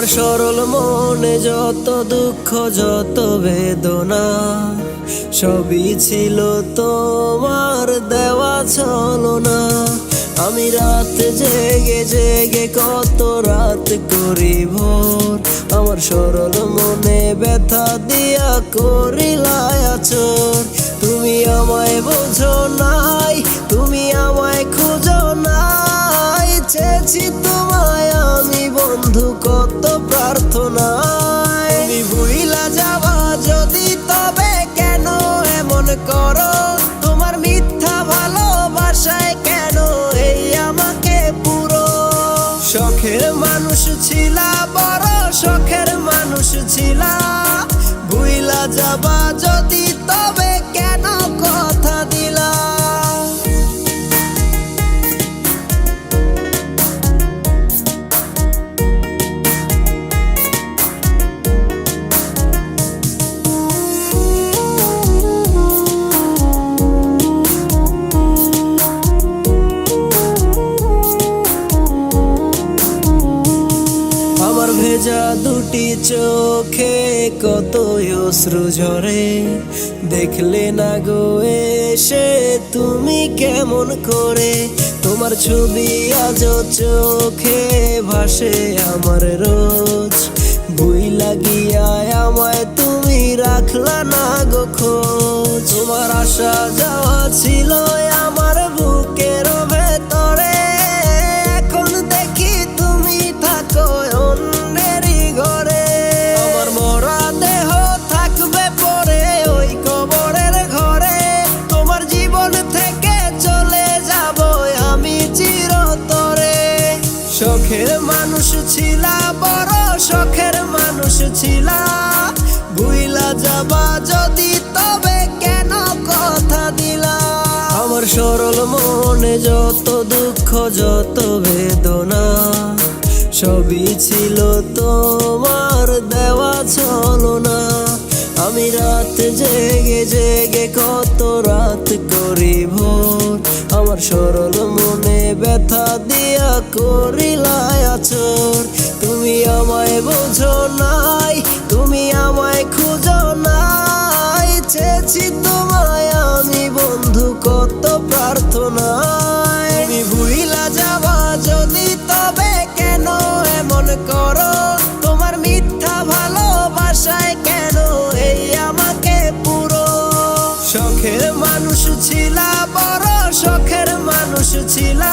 আমার সরল মনে যত দুঃখ যত বেদনা সবই ছিল তোমার দেওয়া ছলনা। আমি রাত জেগে জেগে কত রাত করি ভোর, আমার সরল মনে ব্যথা দিয়া করিলায় আচর। তুমি আমায় বোঝো নাই, তুমি আমায় খুঁজো নাই, চেয়েছি তোমায় আমি বন্ধু কত প্রার্থনায়। তুমি ভুইলা যাবা যদি তবে কেন এমন করো, তোমার মিথ্যা ভালোবাসায় কেন এই আমাকে পুরো। শখের মানুষ ছিলা, বড় শখের মানুষ ছিলা, ভুইলা যাবা যদি তবে কেন কথা দিলা। আমার ভেজা দুটি চোখে কত অশ্রু ঝরে, দেখলে না গো এসে তুমি কেমন করে। তোমার ছবি আজ চোখে ভাসে আমার রোজ, ভুইলা গিয়া আমায় তুমি রাখলা না গো খোঁজ। তোমার আসা যাওয়া ছিল আমার বুকের ভেতরে, এখন দেখি তুমি থাকো অন্যেরই ঘরে। আমার মরা দেহ থাকবে পরে ওই কবরের ঘরে, তোমার জীবন থেকে চলে যাব আমি চিরতরে। শখের মানুষ ছিলা, বড় শখের মানুষ ছিলা, ভুইলা যাবা যদি তবে কেন কথা দিলা। আমার সরল মনে যত দুঃখ যত বেদনা সবই ছিল তোমার দেওয়া ছলনা। আমি রাত জেগে জেগে কত রাত করি ভোর, আমার সরল মনে ব্যথা দিয়া করিলায় আচর। তুমি আমায় বোঝো নাই, তুমি আমায় খুঁজো নাই, চেয়েছি তোমায় আমি বন্ধু কত প্রার্থনায়। তুমি ভুইলা যাবা যদি তবে কেন এমন করো, তোমার মিথ্যা ভালোবাসায় কেন এই আমাকে পুরো। শখের মানুষ ছিলা, বড় শখের মানুষ ছিলা,